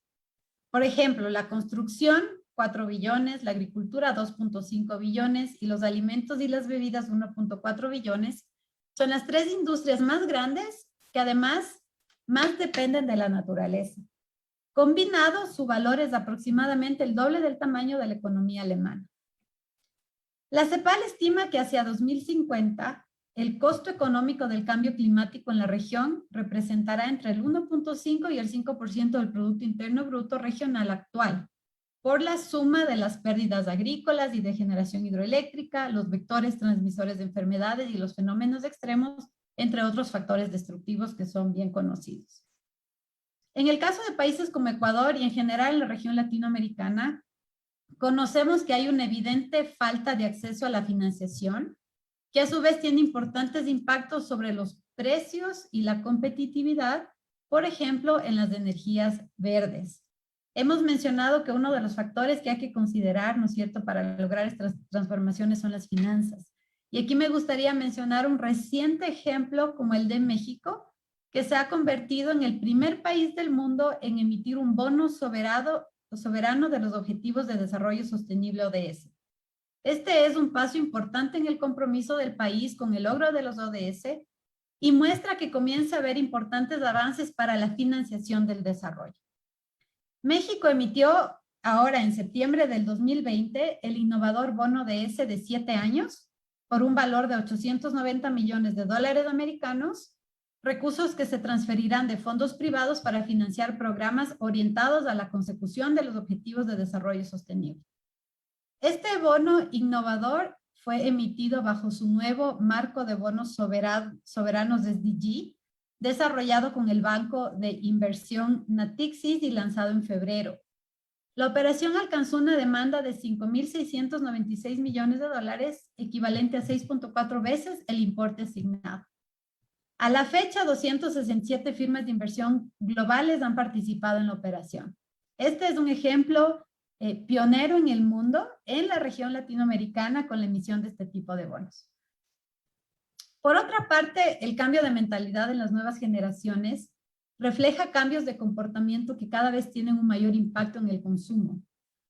Por ejemplo, la construcción, 4 billones, la agricultura, 2.5 billones y los alimentos y las bebidas, 1.4 billones, son las 3 industrias más grandes que además más dependen de la naturaleza. Combinado, su valor es aproximadamente el doble del tamaño de la economía alemana. La CEPAL estima que hacia 2050, el costo económico del cambio climático en la región representará entre el 1.5 y el 5% del Producto Interno Bruto regional actual, por la suma de las pérdidas agrícolas y de generación hidroeléctrica, los vectores transmisores de enfermedades y los fenómenos extremos, entre otros factores destructivos que son bien conocidos. En el caso de países como Ecuador y en general en la región latinoamericana, conocemos que hay una evidente falta de acceso a la financiación, que a su vez tiene importantes impactos sobre los precios y la competitividad, por ejemplo, en las energías verdes. Hemos mencionado que uno de los factores que hay que considerar, ¿no es cierto?, para lograr estas transformaciones son las finanzas. Y aquí me gustaría mencionar un reciente ejemplo como el de México, que se ha convertido en el primer país del mundo en emitir un bono soberano de los Objetivos de Desarrollo Sostenible ODS. Este es un paso importante en el compromiso del país con el logro de los ODS y muestra que comienza a haber importantes avances para la financiación del desarrollo. México emitió ahora en septiembre del 2020 el innovador bono DS de 7 años por un valor de 890 millones de dólares americanos, recursos que se transferirán de fondos privados para financiar programas orientados a la consecución de los objetivos de desarrollo sostenible. Este bono innovador fue emitido bajo su nuevo marco de bonos soberanos SDG, desarrollado con el Banco de Inversión Natixis y lanzado en febrero. La operación alcanzó una demanda de 5.696 millones de dólares, equivalente a 6.4 veces el importe asignado. A la fecha, 267 firmas de inversión globales han participado en la operación. Este es un ejemplo pionero en el mundo, en la región latinoamericana, con la emisión de este tipo de bonos. Por otra parte, el cambio de mentalidad en las nuevas generaciones refleja cambios de comportamiento que cada vez tienen un mayor impacto en el consumo.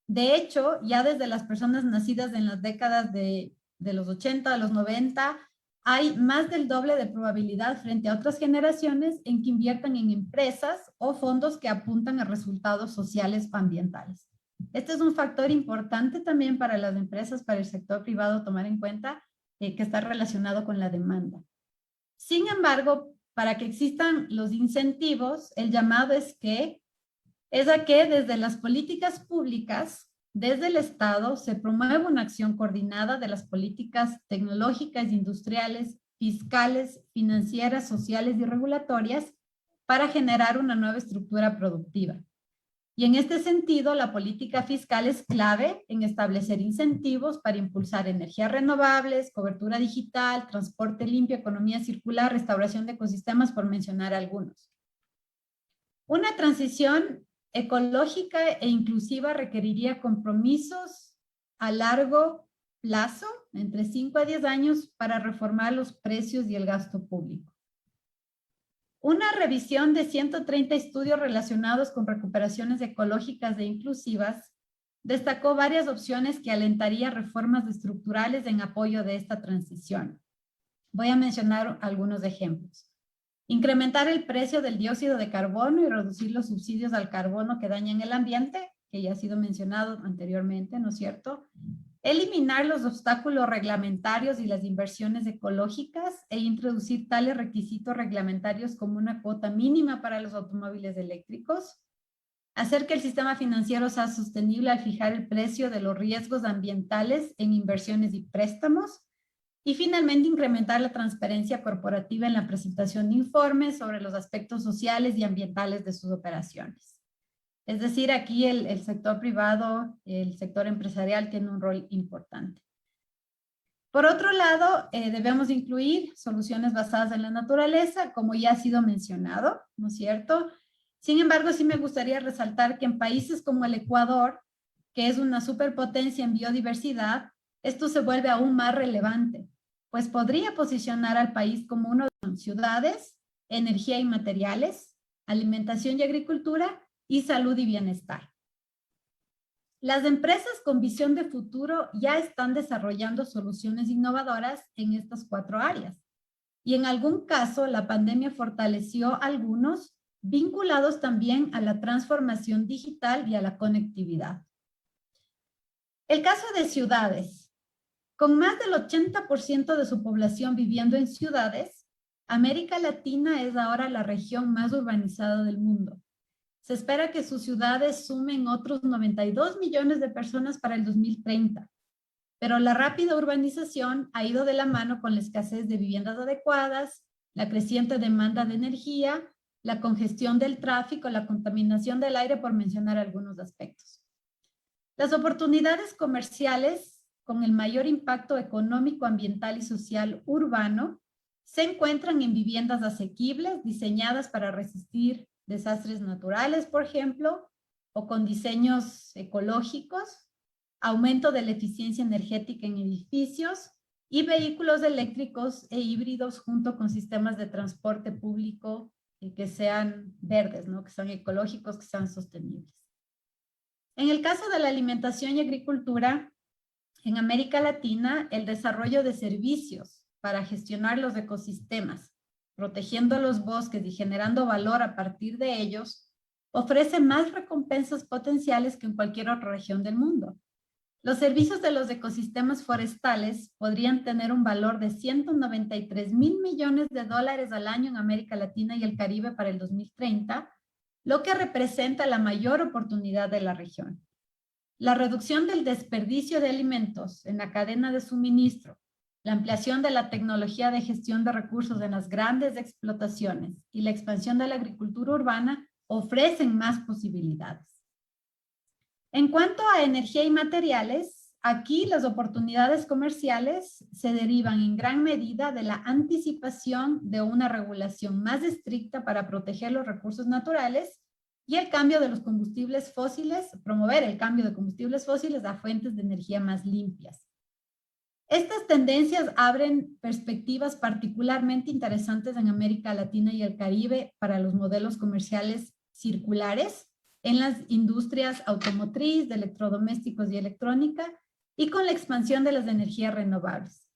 De hecho, ya desde las personas nacidas en las décadas de los 80 a los 90, hay más del doble de probabilidad frente a otras generaciones en que inviertan en empresas o fondos que apuntan a resultados sociales o ambientales. Este es un factor importante también para las empresas, para el sector privado, tomar en cuenta que está relacionado con la demanda. Sin embargo, para que existan los incentivos, el llamado es a que desde las políticas públicas, desde el Estado, se promueva una acción coordinada de las políticas tecnológicas, industriales, fiscales, financieras, sociales y regulatorias para generar una nueva estructura productiva. Y en este sentido, la política fiscal es clave en establecer incentivos para impulsar energías renovables, cobertura digital, transporte limpio, economía circular, restauración de ecosistemas, por mencionar algunos. Una transición ecológica e inclusiva requeriría compromisos a largo plazo, entre 5 a 10 años, para reformar los precios y el gasto público. Una revisión de 130 estudios relacionados con recuperaciones ecológicas e inclusivas destacó varias opciones que alentaría reformas estructurales en apoyo de esta transición. Voy a mencionar algunos ejemplos. Incrementar el precio del dióxido de carbono y reducir los subsidios al carbono que dañan el ambiente, que ya ha sido mencionado anteriormente, ¿no es cierto? Eliminar los obstáculos reglamentarios y las inversiones ecológicas e introducir tales requisitos reglamentarios como una cuota mínima para los automóviles eléctricos. Hacer que el sistema financiero sea sostenible al fijar el precio de los riesgos ambientales en inversiones y préstamos. Y finalmente, incrementar la transparencia corporativa en la presentación de informes sobre los aspectos sociales y ambientales de sus operaciones. Es decir, aquí el sector privado, el sector empresarial tiene un rol importante. Por otro lado, debemos incluir soluciones basadas en la naturaleza, como ya ha sido mencionado, ¿no es cierto? Sin embargo, sí me gustaría resaltar que en países como el Ecuador, que es una superpotencia en biodiversidad, esto se vuelve aún más relevante, pues podría posicionar al país como uno de ciudades, energía y materiales, alimentación y agricultura, y salud y bienestar. Las empresas con visión de futuro ya están desarrollando soluciones innovadoras en estas 4 áreas. Y en algún caso, la pandemia fortaleció algunos vinculados también a la transformación digital y a la conectividad. El caso de ciudades. Con más del 80% de su población viviendo en ciudades, América Latina es ahora la región más urbanizada del mundo. Se espera que sus ciudades sumen otros 92 millones de personas para el 2030, pero la rápida urbanización ha ido de la mano con la escasez de viviendas adecuadas, la creciente demanda de energía, la congestión del tráfico, la contaminación del aire, por mencionar algunos aspectos. Las oportunidades comerciales con el mayor impacto económico, ambiental y social urbano se encuentran en viviendas asequibles diseñadas para resistir desastres naturales, por ejemplo, o con diseños ecológicos, aumento de la eficiencia energética en edificios y vehículos eléctricos e híbridos junto con sistemas de transporte público que sean verdes, ¿no? Que sean ecológicos, que sean sostenibles. En el caso de la alimentación y agricultura, en América Latina, el desarrollo de servicios para gestionar los ecosistemas, protegiendo los bosques y generando valor a partir de ellos, ofrece más recompensas potenciales que en cualquier otra región del mundo. Los servicios de los ecosistemas forestales podrían tener un valor de 193.000 millones de dólares al año en América Latina y el Caribe para el 2030, lo que representa la mayor oportunidad de la región. La reducción del desperdicio de alimentos en la cadena de suministro, la ampliación de la tecnología de gestión de recursos en las grandes explotaciones y la expansión de la agricultura urbana ofrecen más posibilidades. En cuanto a energía y materiales, aquí las oportunidades comerciales se derivan en gran medida de la anticipación de una regulación más estricta para proteger los recursos naturales y el cambio de los combustibles fósiles, promover el cambio de combustibles fósiles a fuentes de energía más limpias. Estas tendencias abren perspectivas particularmente interesantes en América Latina y el Caribe para los modelos comerciales circulares en las industrias automotriz, de electrodomésticos y electrónica, y con la expansión de las energías renovables.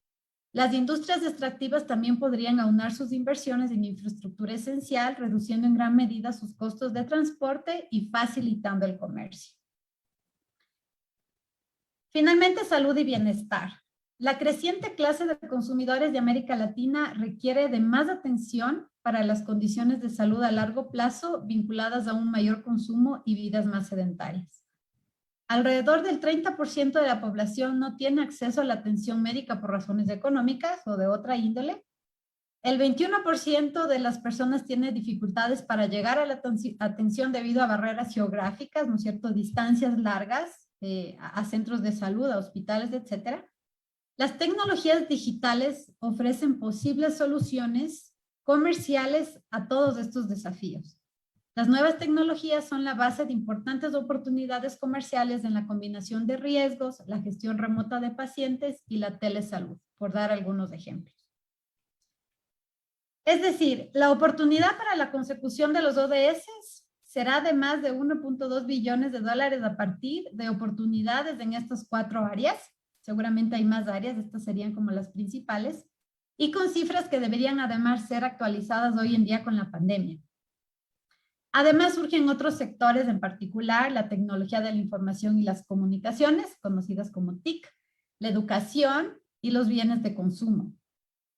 Las industrias extractivas también podrían aunar sus inversiones en infraestructura esencial, reduciendo en gran medida sus costos de transporte y facilitando el comercio. Finalmente, salud y bienestar. La creciente clase de consumidores de América Latina requiere de más atención para las condiciones de salud a largo plazo vinculadas a un mayor consumo y vidas más sedentarias. Alrededor del 30% de la población no tiene acceso a la atención médica por razones económicas o de otra índole. El 21% de las personas tiene dificultades para llegar a la atención debido a barreras geográficas, ¿no es cierto?, distancias largas a centros de salud, a hospitales, etcétera. Las tecnologías digitales ofrecen posibles soluciones comerciales a todos estos desafíos. Las nuevas tecnologías son la base de importantes oportunidades comerciales en la combinación de riesgos, la gestión remota de pacientes y la telesalud, por dar algunos ejemplos. Es decir, la oportunidad para la consecución de los ODS será de más de 1.2 billones de dólares a partir de oportunidades en estas 4 áreas. Seguramente hay más áreas, estas serían como las principales, y con cifras que deberían además ser actualizadas hoy en día con la pandemia. Además surgen otros sectores, en particular la tecnología de la información y las comunicaciones, conocidas como TIC, la educación y los bienes de consumo.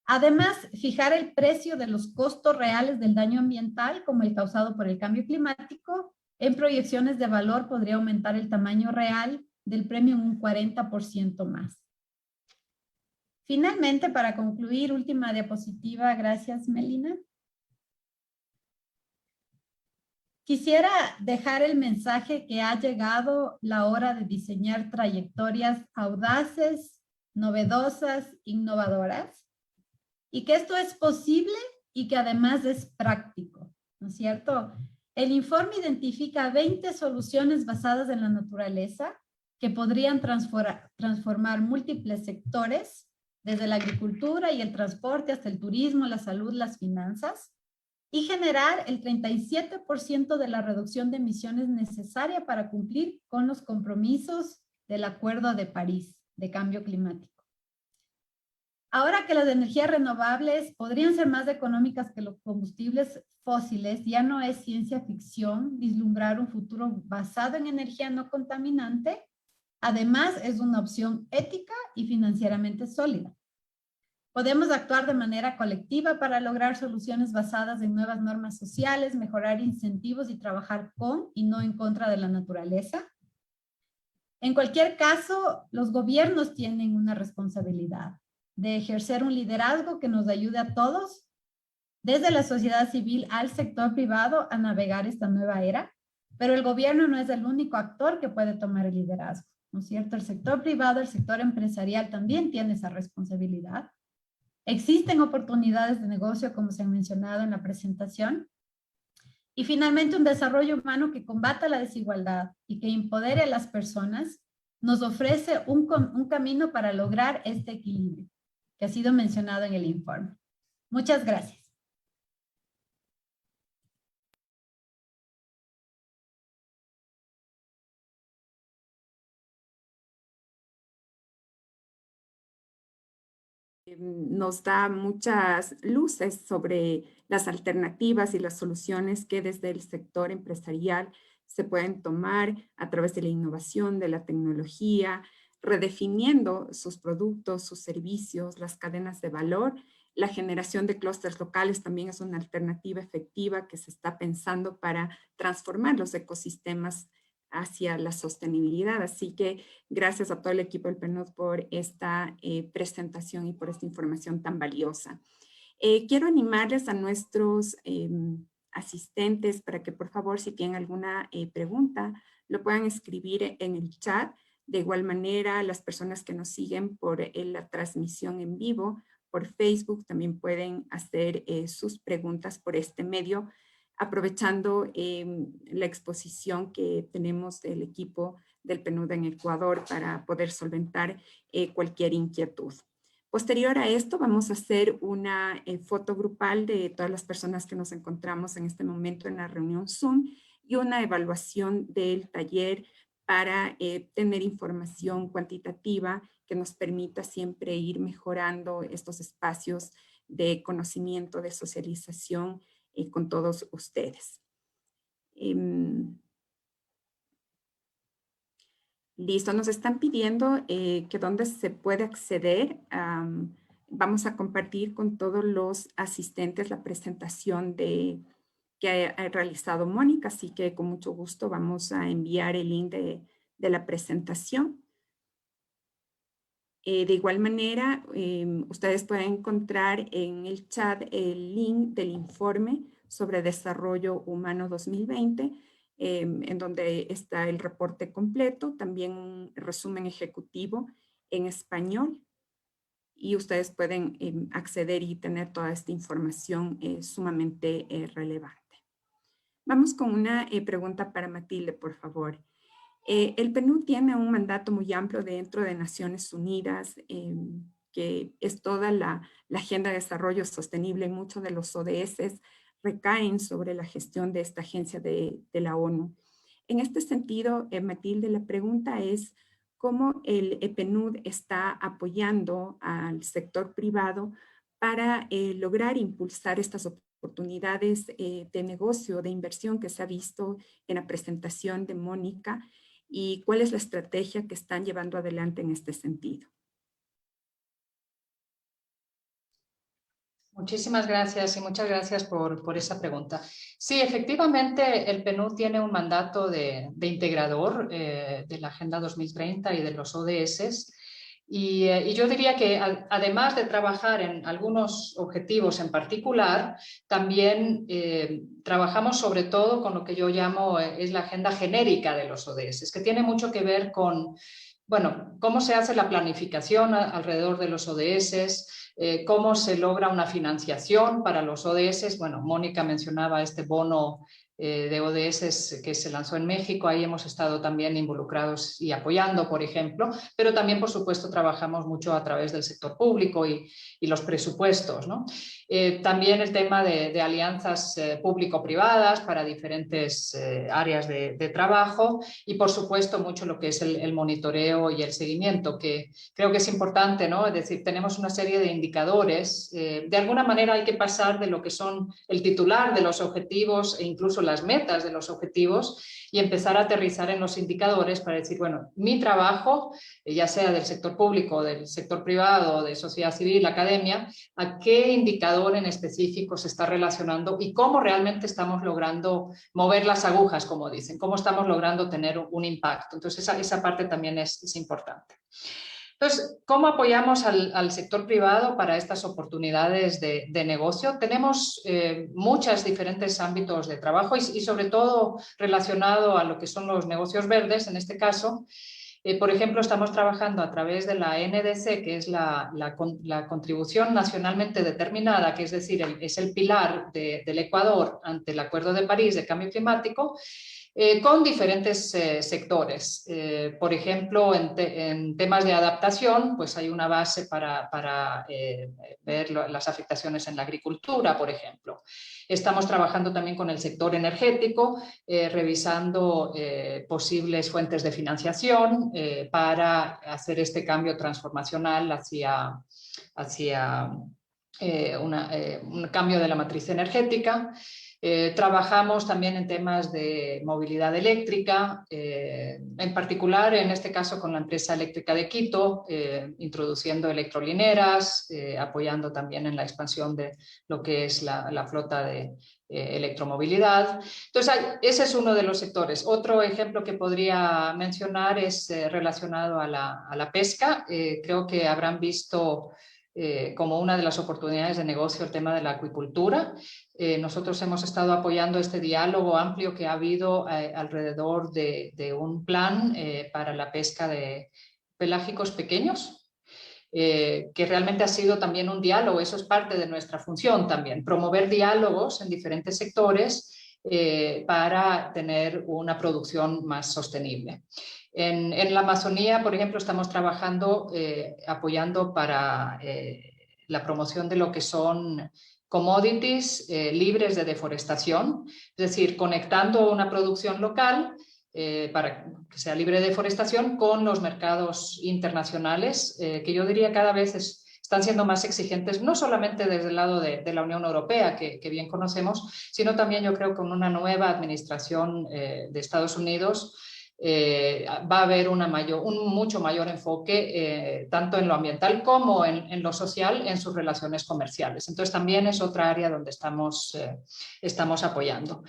Además, fijar el precio de los costos reales del daño ambiental, como el causado por el cambio climático, en proyecciones de valor podría aumentar el tamaño real del premio en un 40% más. Finalmente, para concluir, última diapositiva, gracias Melina. Quisiera dejar el mensaje que ha llegado la hora de diseñar trayectorias audaces, novedosas, innovadoras, y que esto es posible y que además es práctico, ¿no es cierto? El informe identifica 20 soluciones basadas en la naturaleza que podrían transformar múltiples sectores, desde la agricultura y el transporte hasta el turismo, la salud, las finanzas, y generar el 37% de la reducción de emisiones necesaria para cumplir con los compromisos del Acuerdo de París de cambio climático. Ahora que las energías renovables podrían ser más económicas que los combustibles fósiles, ya no es ciencia ficción vislumbrar un futuro basado en energía no contaminante. Además, es una opción ética y financieramente sólida. Podemos actuar de manera colectiva para lograr soluciones basadas en nuevas normas sociales, mejorar incentivos y trabajar con y no en contra de la naturaleza. En cualquier caso, los gobiernos tienen una responsabilidad de ejercer un liderazgo que nos ayude a todos, desde la sociedad civil al sector privado, a navegar esta nueva era, pero el gobierno no es el único actor que puede tomar el liderazgo, ¿no es cierto? El sector privado, el sector empresarial también tiene esa responsabilidad. Existen oportunidades de negocio, como se han mencionado en la presentación, y finalmente un desarrollo humano que combata la desigualdad y que empodere a las personas nos ofrece un camino para lograr este equilibrio que ha sido mencionado en el informe. Muchas gracias. Nos da muchas luces sobre las alternativas y las soluciones que desde el sector empresarial se pueden tomar a través de la innovación, de la tecnología, redefiniendo sus productos, sus servicios, las cadenas de valor. La generación de clústeres locales también es una alternativa efectiva que se está pensando para transformar los ecosistemas hacia la sostenibilidad. Así que gracias a todo el equipo del PNUD por esta presentación y por esta información tan valiosa. Quiero animarles a nuestros asistentes para que por favor si tienen alguna pregunta lo puedan escribir en el chat. De igual manera, las personas que nos siguen por la transmisión en vivo por Facebook también pueden hacer sus preguntas por este medio, aprovechando la exposición que tenemos del equipo del PNUD en Ecuador para poder solventar cualquier inquietud. Posterior a esto, vamos a hacer una foto grupal de todas las personas que nos encontramos en este momento en la reunión Zoom y una evaluación del taller para tener información cuantitativa que nos permita siempre ir mejorando estos espacios de conocimiento, de socialización con todos ustedes. Listo, nos están pidiendo que dónde se puede acceder. Vamos a compartir con todos los asistentes la presentación que ha realizado Mónica, así que con mucho gusto vamos a enviar el link de la presentación. De igual manera, ustedes pueden encontrar en el chat el link del informe sobre desarrollo humano 2020, en donde está el reporte completo, también un resumen ejecutivo en español, y ustedes pueden acceder y tener toda esta información sumamente relevante. Vamos con una pregunta para Matilde, por favor. El PNUD tiene un mandato muy amplio dentro de Naciones Unidas, que es toda la Agenda de Desarrollo Sostenible, y muchos de los ODS recaen sobre la gestión de esta agencia de la ONU. En este sentido, Matilde, la pregunta es cómo el PNUD está apoyando al sector privado para lograr impulsar estas oportunidades de negocio, de inversión que se ha visto en la presentación de Mónica, y cuál es la estrategia que están llevando adelante en este sentido. Muchísimas gracias y muchas gracias por esa pregunta. Sí, efectivamente, el PNUD tiene un mandato de integrador de la Agenda 2030 y de los ODS. Y yo diría que además de trabajar en algunos objetivos en particular, también trabajamos sobre todo con lo que yo llamo es la agenda genérica de los ODS, que tiene mucho que ver con, bueno, cómo se hace la planificación alrededor de los ODS, cómo se logra una financiación para los ODS. Bueno, Mónica mencionaba este bono de ODS que se lanzó en México, ahí hemos estado también involucrados y apoyando, por ejemplo, pero también, por supuesto, trabajamos mucho a través del sector público y los presupuestos, ¿no? También el tema de alianzas público-privadas para diferentes áreas de trabajo y, por supuesto, mucho lo que es el monitoreo y el seguimiento, que creo que es importante, ¿no? Es decir, tenemos una serie de indicadores. De alguna manera hay que pasar de lo que son el titular de los objetivos e incluso las metas de los objetivos y empezar a aterrizar en los indicadores para decir, bueno, mi trabajo, ya sea del sector público, del sector privado, de sociedad civil, academia, a qué indicador en específico se está relacionando y cómo realmente estamos logrando mover las agujas, como dicen, cómo estamos logrando tener un impacto. Entonces, esa parte también es importante. Entonces, ¿cómo apoyamos al sector privado para estas oportunidades de negocio? Tenemos muchos diferentes ámbitos de trabajo y sobre todo relacionado a lo que son los negocios verdes, en este caso. Por ejemplo, estamos trabajando a través de la NDC, que es la contribución nacionalmente determinada, que es decir, es el pilar del Ecuador ante el Acuerdo de París de Cambio Climático, con diferentes sectores. Por ejemplo, en temas de adaptación, pues hay una base para ver las afectaciones en la agricultura, por ejemplo. Estamos trabajando también con el sector energético, revisando posibles fuentes de financiación para hacer este cambio transformacional hacia un cambio de la matriz energética. Trabajamos también en temas de movilidad eléctrica, en particular en este caso con la empresa eléctrica de Quito, introduciendo electrolineras, apoyando también en la expansión de lo que es la flota de electromovilidad. Entonces, ese es uno de los sectores. Otro ejemplo que podría mencionar es relacionado a la pesca. Creo que habrán visto como una de las oportunidades de negocio el tema de la acuicultura. Nosotros hemos estado apoyando este diálogo amplio que ha habido alrededor de un plan para la pesca de pelágicos pequeños, que realmente ha sido también un diálogo. Eso es parte de nuestra función también, promover diálogos en diferentes sectores para tener una producción más sostenible. En la Amazonía, por ejemplo, estamos trabajando, apoyando para la promoción de lo que son commodities libres de deforestación, es decir, conectando una producción local para que sea libre de deforestación con los mercados internacionales, que yo diría cada vez están siendo más exigentes, no solamente desde el lado de la Unión Europea, que bien conocemos, sino también yo creo con una nueva administración de Estados Unidos. Va a haber un mucho mayor enfoque tanto en lo ambiental como en lo social en sus relaciones comerciales. Entonces también es otra área donde estamos apoyando.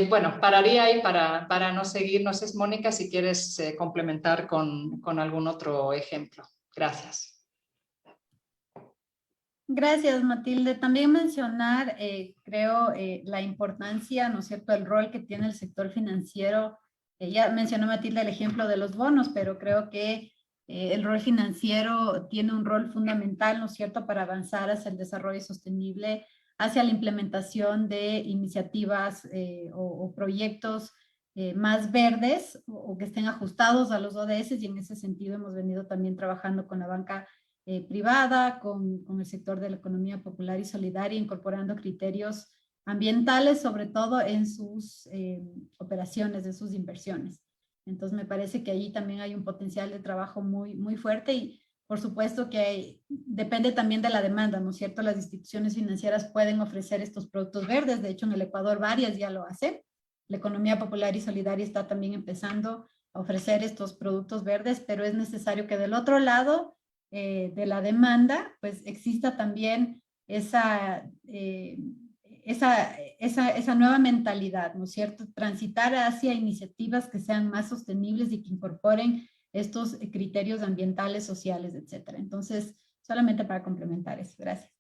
Bueno, pararía ahí para no seguir. No sé, Mónica, si quieres complementar con algún otro ejemplo. Gracias. Gracias, Matilde. También mencionar, creo, la importancia, ¿no es cierto?, el rol que tiene el sector financiero. Ya mencionó Matilde el ejemplo de los bonos, pero creo que el rol financiero tiene un rol fundamental, ¿no es cierto?, para avanzar hacia el desarrollo sostenible, hacia la implementación de iniciativas o proyectos más verdes o que estén ajustados a los ODS, y en ese sentido hemos venido también trabajando con la banca privada, con el sector de la economía popular y solidaria, incorporando criterios ambientales, sobre todo en sus operaciones, en sus inversiones. Entonces me parece que allí también hay un potencial de trabajo muy, muy fuerte, y por supuesto que depende también de la demanda, ¿no es cierto? Las instituciones financieras pueden ofrecer estos productos verdes. De hecho, en el Ecuador varias ya lo hacen. La economía popular y solidaria está también empezando a ofrecer estos productos verdes, pero es necesario que del otro lado de la demanda, pues exista también esa nueva mentalidad, ¿no es cierto? Transitar hacia iniciativas que sean más sostenibles y que incorporen estos criterios ambientales, sociales, etcétera. Entonces, solamente para complementar eso. Gracias.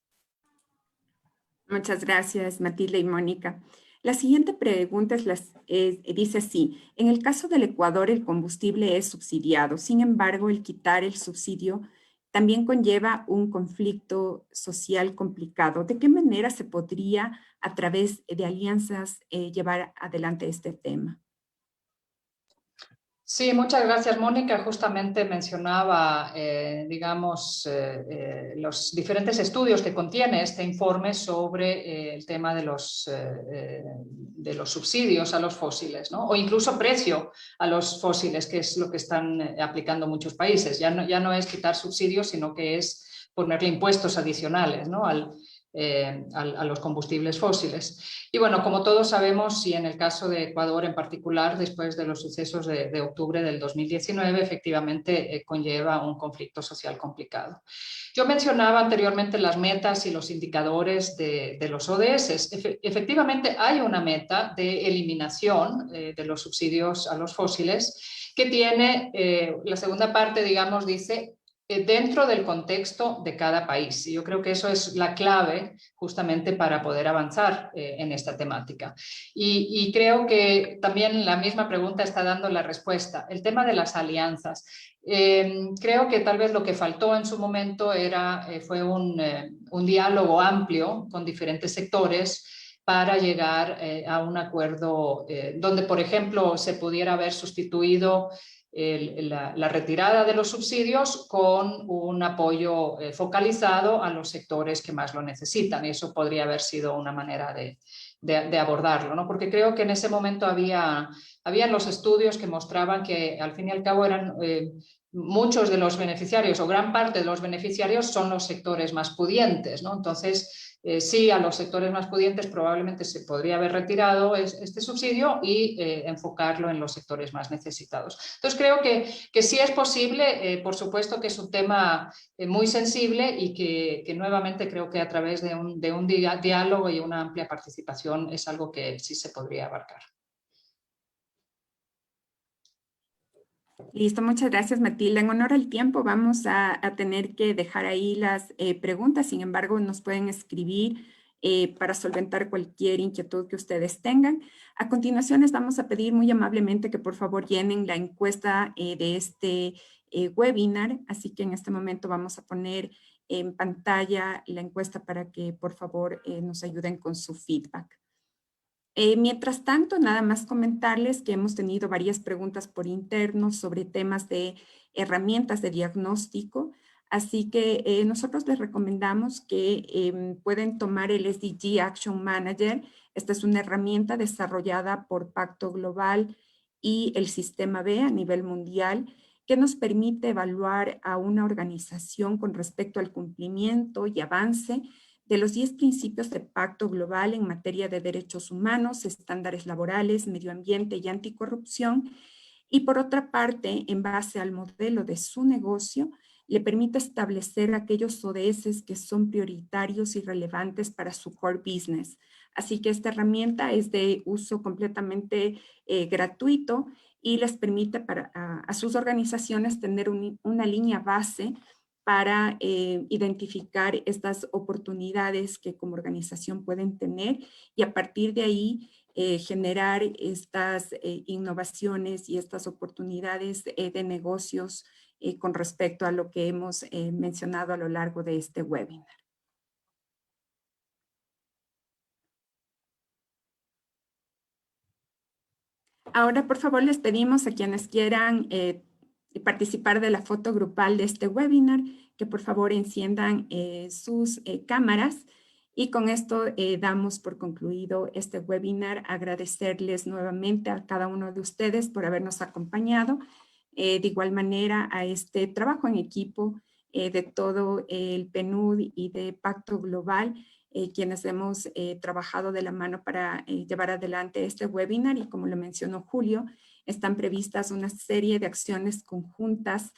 Muchas gracias, Matilde y Mónica. La siguiente pregunta dice así: en el caso del Ecuador, el combustible es subsidiado. Sin embargo, el quitar el subsidio también conlleva un conflicto social complicado. ¿De qué manera se podría, a través de alianzas, llevar adelante este tema? Sí, muchas gracias, Mónica. Justamente mencionaba, digamos, los diferentes estudios que contiene este informe sobre el tema de los subsidios a los fósiles, ¿no? O incluso precio a los fósiles, que es lo que están aplicando muchos países. Ya no es quitar subsidios, sino que es ponerle impuestos adicionales, ¿no?, a los combustibles fósiles. Y bueno, como todos sabemos, y en el caso de Ecuador en particular, después de los sucesos de octubre del 2019, efectivamente conlleva un conflicto social complicado. Yo mencionaba anteriormente las metas y los indicadores de los ODS. Efectivamente hay una meta de eliminación de los subsidios a los fósiles que tiene, la segunda parte, digamos, dice dentro del contexto de cada país. Y yo creo que eso es la clave justamente para poder avanzar en esta temática. Y creo que también la misma pregunta está dando la respuesta. El tema de las alianzas. Creo que tal vez lo que faltó en su momento fue un diálogo amplio con diferentes sectores para llegar a un acuerdo donde, por ejemplo, se pudiera haber sustituido la retirada de los subsidios con un apoyo focalizado a los sectores que más lo necesitan. Y eso podría haber sido una manera de abordarlo, ¿no? Porque creo que en ese momento habían los estudios que mostraban que al fin y al cabo eran muchos de los beneficiarios o gran parte de los beneficiarios son los sectores más pudientes, ¿no? Entonces, sí, a los sectores más pudientes probablemente se podría haber retirado este subsidio y enfocarlo en los sectores más necesitados. Entonces, creo que sí es posible, por supuesto que es un tema muy sensible y que nuevamente creo que a través de un diálogo y una amplia participación es algo que sí se podría abarcar. Listo, muchas gracias, Matilda. En honor al tiempo, vamos a tener que dejar ahí las preguntas. Sin embargo, nos pueden escribir para solventar cualquier inquietud que ustedes tengan. A continuación, les vamos a pedir muy amablemente que por favor llenen la encuesta de este webinar. Así que en este momento vamos a poner en pantalla la encuesta para que por favor nos ayuden con su feedback. Mientras tanto, nada más comentarles que hemos tenido varias preguntas por interno sobre temas de herramientas de diagnóstico, así que nosotros les recomendamos que pueden tomar el SDG Action Manager. Esta es una herramienta desarrollada por Pacto Global y el Sistema B a nivel mundial, que nos permite evaluar a una organización con respecto al cumplimiento y avance de los 10 principios de Pacto Global en materia de derechos humanos, estándares laborales, medio ambiente y anticorrupción. Y por otra parte, en base al modelo de su negocio, le permite establecer aquellos ODS que son prioritarios y relevantes para su core business. Así que esta herramienta es de uso completamente gratuito y les permite a sus organizaciones tener una línea base para identificar estas oportunidades que como organización pueden tener y a partir de ahí generar estas innovaciones y estas oportunidades de negocios con respecto a lo que hemos mencionado a lo largo de este webinar. Ahora, por favor, les pedimos a quienes quieran participar de la foto grupal de este webinar, que por favor enciendan sus cámaras. Y con esto damos por concluido este webinar. Agradecerles nuevamente a cada uno de ustedes por habernos acompañado. De igual manera a este trabajo en equipo de todo el PNUD y de Pacto Global, quienes hemos trabajado de la mano para llevar adelante este webinar y como lo mencionó Julio, están previstas una serie de acciones conjuntas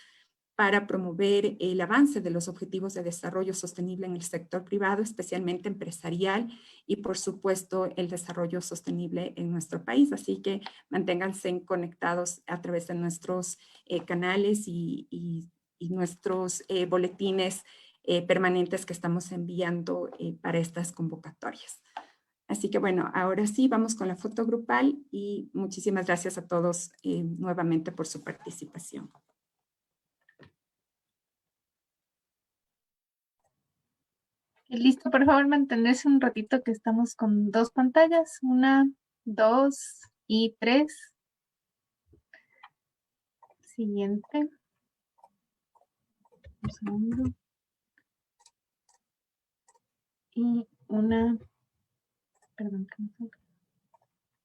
para promover el avance de los objetivos de desarrollo sostenible en el sector privado, especialmente empresarial y por supuesto el desarrollo sostenible en nuestro país. Así que manténganse conectados a través de nuestros canales y nuestros boletines permanentes que estamos enviando para estas convocatorias. Así que bueno, ahora sí vamos con la foto grupal y muchísimas gracias a todos nuevamente por su participación. Listo, por favor, mantenerse un ratito que estamos con dos pantallas, 1, 2 y 3. Siguiente. Un segundo. Y perdón.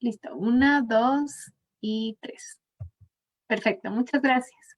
Listo, 1, 2 y 3. Perfecto, muchas gracias.